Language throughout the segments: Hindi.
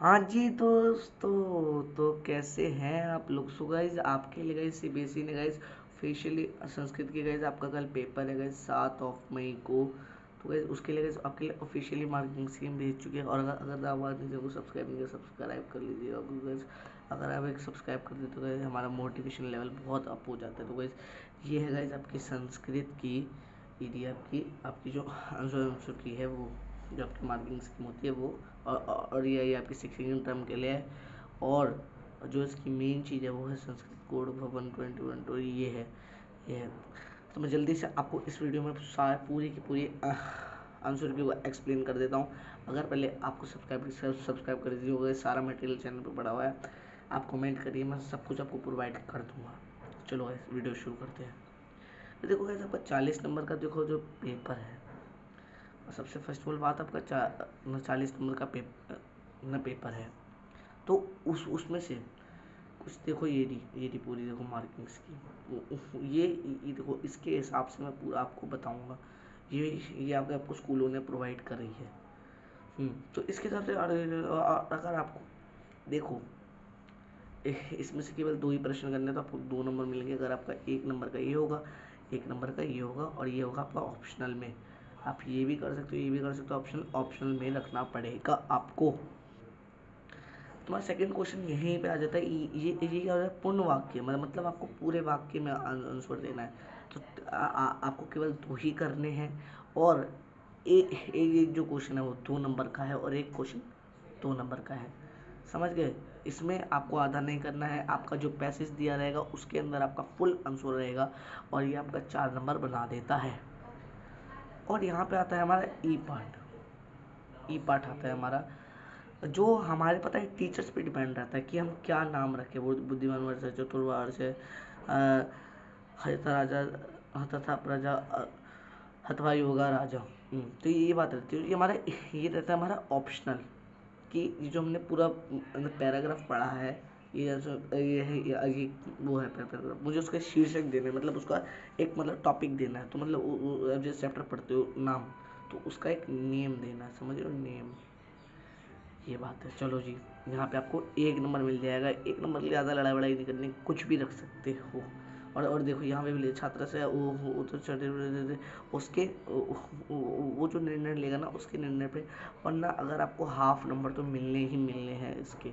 हाँ जी दोस्तों, तो कैसे हैं आप लोग। सो गाइज आपके लिए गाइज सीबीएसई ने गाइज ऑफिशियली संस्कृत की गाइज आपका कल पेपर है गाइज 7 मई को। तो गाइज उसके लिए गाइज आपके लिए ऑफिशियली मार्किंग स्कीम भेज चुके हैं। और अगर आप हमारे चैनल को सब्सक्राइब नहीं किया सब्सक्राइब कर लीजिएगा, क्योंकि गाइज अगर आप एक सब्सक्राइब कर देते तो गाइज हमारा मोटिवेशन लेवल बहुत अप हो जाता है। तो गाइज ये है गाइज आपकी संस्कृत की यदि आपकी जो आंसर की है वो जो आपकी मार्किंग स्कीम होती है वो। और ये आपकी सेकेंड टर्म के लिए है। और जो इसकी मेन चीज़ है वो है संस्कृत कोड भवन 2021। तो ये है। तो मैं जल्दी से आपको इस वीडियो में सारे पूरी की पूरी आंसर की एक्सप्लेन कर देता हूँ। अगर पहले आपको सब्सक्राइब कर दीजिए होगा, सारा मटेरियल चैनल पर पड़ा हुआ है। आप कमेंट करिए, मैं सब कुछ आपको प्रोवाइड कर दूँगा। चलो गाइस वीडियो शुरू करते हैं। तो देखो गाइस आपका 40 नंबर का देखो जो पेपर है। सबसे फर्स्ट ऑफ ऑल बात आपका 40 नंबर का पेपर है। तो उसमें से कुछ देखो, ये पूरी देखो मार्किंग्स की ये देखो, इसके हिसाब से मैं पूरा आपको बताऊंगा। ये आपको स्कूलों ने प्रोवाइड कर रही है। तो इसके हिसाब से अगर आपको देखो इसमें से केवल 2 ही प्रश्न करने तो आपको 2 नंबर मिलेंगे। अगर आपका 1 नंबर का ये होगा, 1 नंबर का ये होगा, और ये होगा आपका ऑप्शनल में। आप ये भी कर सकते हो, ये भी कर सकते हो, ऑप्शनल में रखना पड़ेगा आपको। तुम्हारा सेकंड क्वेश्चन यहीं पे आ जाता है। ये क्या होता है, पूर्ण वाक्य मतलब आपको पूरे वाक्य में आंसर देना है। तो आपको केवल 2 ही करने हैं। और एक जो क्वेश्चन है वो 2 नंबर का है, और एक क्वेश्चन 2 नंबर का है। समझ गए। इसमें आपको आधा नहीं करना है। आपका जो पैसेज दिया रहेगा उसके अंदर आपका फुल आंसर रहेगा, और ये आपका 4 नंबर बना देता है। और यहाँ पे आता है हमारा ई पार्ट आता है हमारा, जो हमारे पता है टीचर्स पे डिपेंड रहता है कि हम क्या नाम रखें। वो बुद्धिमान वर्ष है, चतुर वर्ष है, हयथा राजा हतथा प्रजा हथवा योगा राजा। तो ये बात रहती है। ये हमारा ये रहता है हमारा ऑप्शनल, कि ये जो हमने पूरा पैराग्राफ पढ़ा है, ये है ये वो है पैराग्राफ। मुझे उसका शीर्षक देना है, मतलब उसका एक मतलब टॉपिक देना है। तो मतलब अब जैसे चैप्टर पढ़ते हो नाम, तो उसका एक नेम देना है, समझ रहे हो, नेम। ये बात है। चलो जी, यहाँ पे आपको 1 नंबर मिल जाएगा। 1 नंबर के लिए ज़्यादा लड़ाई वड़ाई नहीं करनी, कुछ भी रख सकते हो। और देखो यहाँ पे भी छात्र से वो तो उसके वो जो निर्णय लेगा ना उसके निर्णय पे। वरना अगर आपको हाफ नंबर तो मिलने ही मिलने हैं इसके।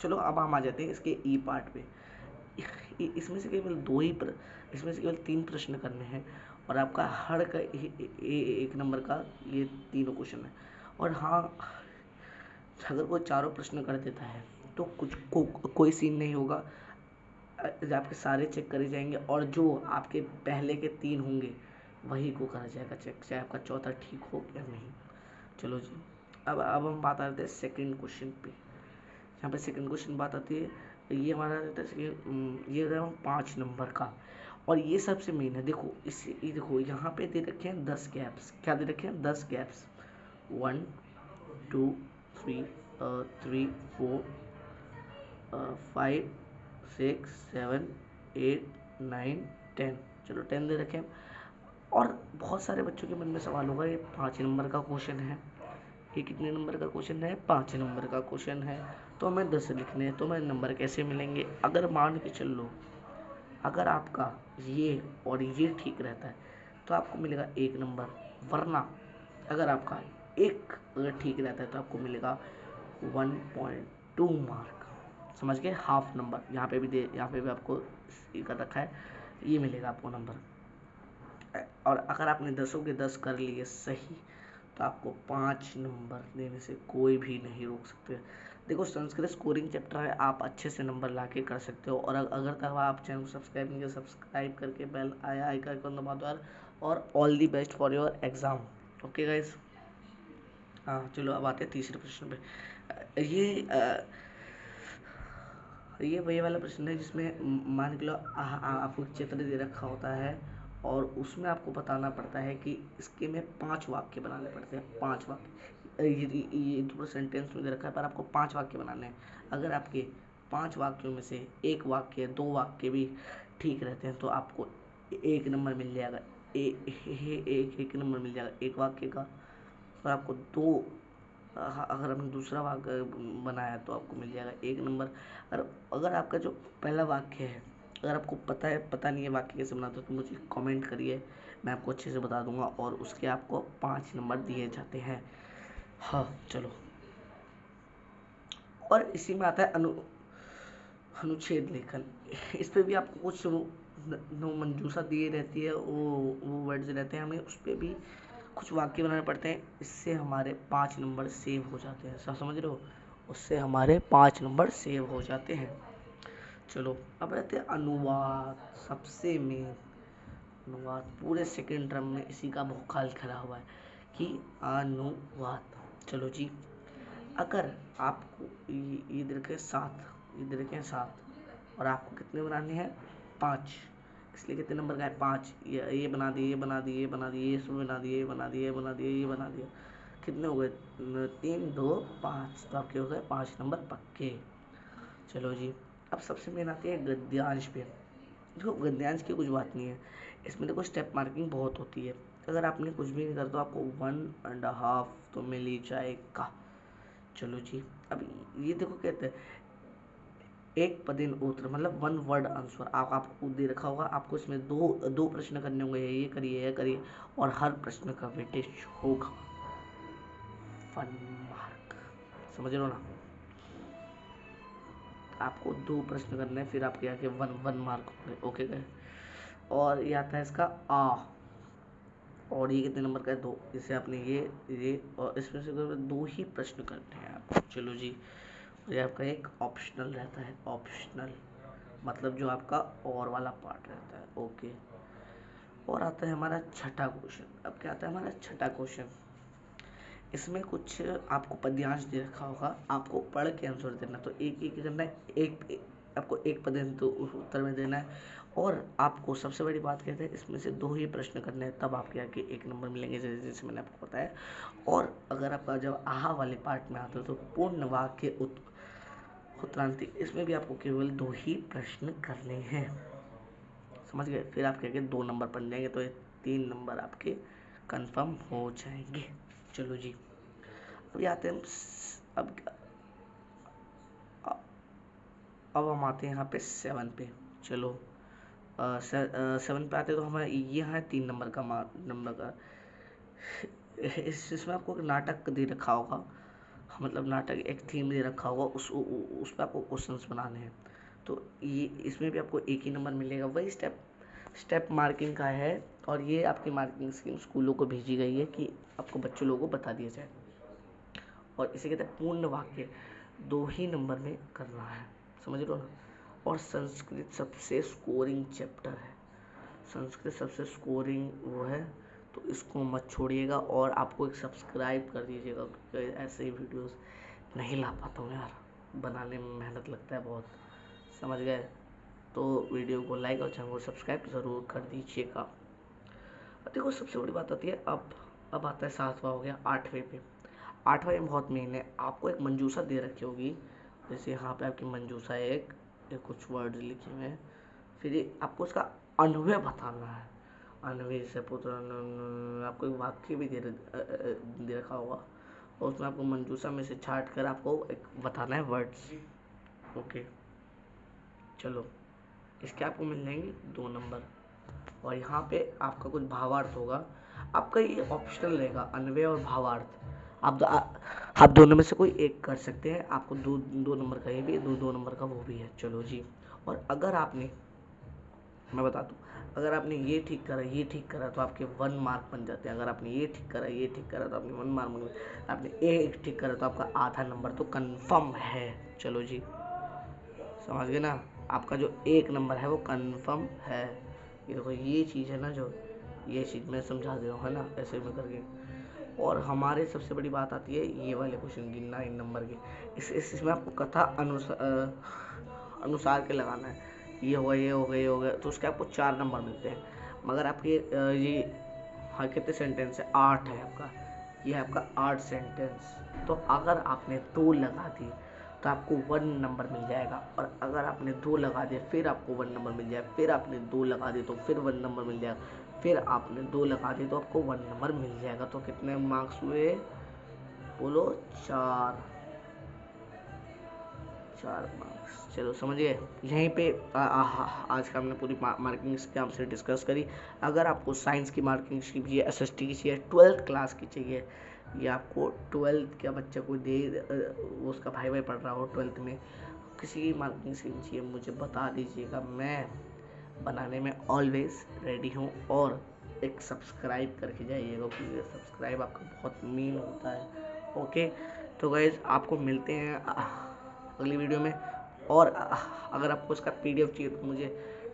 चलो अब हम आ जाते हैं इसके ई पार्ट पे। इसमें से केवल 3 प्रश्न करने हैं, और आपका हर का 1 नंबर का ये तीनों क्वेश्चन है। और हाँ, अगर कोई चारों प्रश्न कर देता है तो कोई सीन नहीं होगा। आपके सारे चेक करे जाएंगे, और जो आपके पहले के 3 होंगे वही को करा जाएगा चेक, चाहे आपका चौथा ठीक हो या नहीं। चलो जी, अब हम बात आते हैं सेकंड क्वेश्चन पे। यहाँ पे सेकंड क्वेश्चन बात आती है, ये हमारा रहता है ये रहा 5 नंबर का। और ये सबसे मेन है। देखो ये देखो यहाँ पे दे रखे हैं 10 गैप्स। क्या दे रखे हैं? 10 गैप्स। 1 2 3 3 4 5 6 7 8 9 10। चलो 10 दे रखे हैं। और बहुत सारे बच्चों के मन में सवाल होगा, ये 5 नंबर का क्वेश्चन है, ये कितने नंबर का क्वेश्चन है? 5 नंबर का क्वेश्चन है। तो हमें 10 लिखने हैं, तो हमें नंबर कैसे मिलेंगे? अगर मान के चल लो, अगर आपका ये और ये ठीक रहता है तो आपको मिलेगा 1 नंबर। वरना अगर आपका एक अगर ठीक रहता है तो आपको मिलेगा 1.2 मार्क। समझ गए? हाफ नंबर यहाँ पे भी आपको कर रखा है, ये मिलेगा आपको नंबर। और अगर आपने 10 के 10 कर लिए सही तो आपको 5 नंबर देने से कोई भी नहीं रोक सकते। देखो संस्कृत स्कोरिंग चैप्टर है, आप अच्छे से नंबर ला के कर सकते हो। और अगर तक आप चैनल को सब्सक्राइब नहीं किया सब्सक्राइब करके बेल आइकन को दबा दो। और all the best for your exam. Okay guys. हाँ चलो अब आते हैं तीसरे प्रश्न पे। ये वही वाला प्रश्न है जिसमें मान के लो आपको एक चित्र दे रखा होता है, और उसमें आपको बताना पड़ता है कि इसके में 5 वाक्य बनाने पड़ते हैं। 5 वाक्य, ये पूरा सेंटेंस में दे रखा है, पर आपको 5 वाक्य बनाने हैं। अगर आपके 5 वाक्यों में से एक वाक्य 2 वाक्य भी ठीक रहते हैं तो आपको 1 नंबर मिल जाएगा। एक नंबर मिल जाएगा एक वाक्य का। और आपको 2 अगर हमने दूसरा वाक्य बनाया तो आपको मिल जाएगा 1 नंबर। अगर आपका जो पहला वाक्य है, अगर आपको पता नहीं है वाक्य कैसे बनाते तो मुझे कमेंट करिए, मैं आपको अच्छे से बता दूंगा और उसके आपको 5 नंबर दिए जाते हैं। हाँ चलो, और इसी में आता है अनुच्छेद लेखन। इस पे भी आपको कुछ मंजूषा दिए रहती है, वो वर्ड्स रहते हैं, हमें उस पर भी कुछ वाक्य बनाने पड़ते हैं, इससे हमारे 5 नंबर सेव हो जाते हैं। सब समझ रहे हो? उससे हमारे 5 नंबर सेव हो जाते हैं। चलो अब रहते हैं अनुवाद, सबसे मेन अनुवाद। पूरे सेकेंड टर्म में इसी का भूखाल खड़ा हुआ है कि अनुवाद। चलो जी, अगर आपको ये देखें 7, ये देखें 7 और आपको कितने बनाने हैं? 5। इसलिए कितने नंबर का है? 5। ये बना दिए, ये बना दिए, ये बना दिए, ये सब बना दिए, ये बना दिए, ये बना दिए, ये बना दिया। कितने हो गए? 3 2 5, तो आपके हो गए 5 नंबर पक्के। चलो जी, अब सबसे मेन आती है गद्यांश पे। देखो गद्यांश की कुछ बात नहीं है, इसमें देखो स्टेप मार्किंग बहुत होती है। अगर आपने कुछ भी नहीं करता तो आपको 1.5 तो मिल ही जाएगा। चलो जी, अब ये देखो कहते हैं एक पदेन उत्तर, मतलब 1 वर्ड आंसर। आपको दे रखा होगा, आपको इसमें दो प्रश्न करने होंगे, ये करिए, ये करिए, और हर प्रश्न का वेटेज होगा 1 मार्क। समझ रहे हो ना? आपको 2 प्रश्न करने हैं, फिर आपके आके 1 मार्क होंगे। ओके गए? और ये आता है इसका आ, और ये कितने नंबर का है? 2। इसे आपने ये और इसमें से 2 ही प्रश्न करने हैं आपको। चलो जी, ये आपका एक ऑप्शनल रहता है, ऑप्शनल मतलब जो आपका और वाला पार्ट रहता है। ओके, और आता है हमारा छठा क्वेश्चन। अब क्या आता है हमारा छठा क्वेश्चन? इसमें कुछ आपको पद्यांश दे रखा होगा, आपको पढ़ के आंसर देना। तो एक करना है, आपको एक पद्यांश तो उस उत्तर में देना है, और आपको सबसे बड़ी बात कहते हैं इसमें से 2 ही प्रश्न करने हैं, तब आपके आगे 1 नंबर मिलेंगे, जैसे मैंने आपको बताया। और अगर आपका जब आहा वाले पार्ट में आता है तो पूर्ण वाक्य उत्क्रांति, इसमें भी आपको केवल 2 ही प्रश्न करने हैं। समझ गए? फिर आपके आगे 2 नंबर बन जाएंगे, तो ये 3 नंबर आपके कंफर्म हो जाएंगे। चलो जी, अभी आते हैं अब अब हम आते हैं यहाँ पे 7 पे। चलो 7 पे आते तो हमारे ये है 3 नंबर का नंबर का। इसमें आपको एक नाटक दे रखा होगा, मतलब नाटक एक थीम दे रखा होगा, उस पर आपको क्वेश्चंस बनाने हैं। तो ये इसमें भी आपको 1 ही नंबर मिलेगा। वही स्टेप मार्किंग का है, और ये आपकी मार्किंग स्कीम स्कूलों को भेजी गई है कि आपको बच्चों लोगों को बता दिया जाए। और इसे कहते हैं पूर्ण वाक्य, 2 ही नंबर में करना है। समझ लो ना? और संस्कृत सबसे स्कोरिंग चैप्टर है, संस्कृत सबसे स्कोरिंग वो है, तो इसको मत छोड़िएगा, और आपको एक सब्सक्राइब कर दीजिएगा, क्योंकि ऐसे ही वीडियोस नहीं ला पाता हूँ यार, बनाने में मेहनत लगता है बहुत। समझ गए? तो वीडियो को लाइक और चैनल को सब्सक्राइब ज़रूर कर दीजिएगा। देखो सबसे बड़ी बात आती है, अब आता है 7वां, हो गया 8वें पे। 8वां में बहुत मेन है, आपको एक मंजूषा दे रखी होगी, जैसे यहाँ पे आपकी मंजूषा है, एक कुछ वर्ड लिखे हुए हैं, फिर आपको उसका अन्वय बताना है। अन्वय से पुत्र, आपको एक वाक्य भी दे रखा होगा, और उसमें आपको मंजूषा में से छाट कर आपको एक बताना है वर्ड्स। ओके, चलो इसके आपको मिल जाएंगे 2 नंबर, और यहाँ पे आपका कुछ भावार्थ होगा। आपका ये ऑप्शनल रहेगा, अन्वय और भावार्थ। आप दोनों में से कोई एक कर सकते हैं, आपको 2 नंबर का ये भी, 2 नंबर का वो भी है। चलो जी, और अगर आपने, मैं बता दूं, अगर आपने ये ठीक करा तो आपके 1 मार्क बन जाते हैं। अगर आपने ये ठीक करा तो आपने 1 मार्क बन गए। आपने एक ठीक करा तो आपका आधा नंबर तो कंफर्म है। चलो जी, समझ गए ना? आपका जो 1 नंबर है वो कंफर्म है। ये देखो, ये चीज़ है ना, जो ये चीज़ मैं समझा दे रहा हूँ, है ना, ऐसे में करके। और हमारे सबसे बड़ी बात आती है ये वाले क्वेश्चन की, 9 नंबर की। इसमें आपको कथा अनुसार के लगाना है, ये होगा, ये होगा, ये होगा, तो उसके आपको 4 नंबर मिलते हैं। मगर आपके ये हाँ कितने सेंटेंस है? 8 है आपका, ये है आपका 8 सेंटेंस। तो अगर आपने 2 लगा दी तो आपको 1 नंबर मिल जाएगा, और अगर आपने 2 लगा दिए फिर आपको 1 नंबर मिल जाएगा, फिर आपने 2 लगा दिए तो फिर 1 नंबर मिल जाएगा, फिर आपने 2 लगा दिए तो आपको 1 नंबर मिल जाएगा। तो कितने मार्क्स हुए? बोलो 4 मार्क्स। चलो समझ गए। यहीं पे आज का हमने पूरी मार्किंग स्कीम आपसे डिस्कस करी। अगर आपको साइंस की मार्किंग स्कीम चाहिए, एसएसटी की चाहिए, 12th क्लास की चाहिए, या आपको 12th का बच्चा कोई दे उसका भाई पढ़ रहा हो 12th में, किसी की मार्किंग स्कीम चाहिए मुझे बता दीजिएगा, मैं बनाने में ऑलवेज रेडी हूँ। और एक सब्सक्राइब करके जाइएगा क्योंकि सब्सक्राइब आपका बहुत मीन होता है। ओके, तो गाइज आपको मिलते हैं अगली वीडियो में। और अगर आपको इसका पीडीएफ चाहिए तो मुझे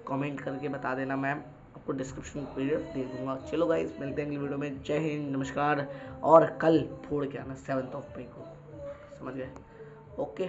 कमेंट करके बता देना, मैम आपको डिस्क्रिप्शन में पीडीएफ दे दूंगा। चलो गाइज मिलते हैं अगली वीडियो में। जय हिंद, नमस्कार। और कल फोड़ के आना 7 मई को, समझ गए। ओके।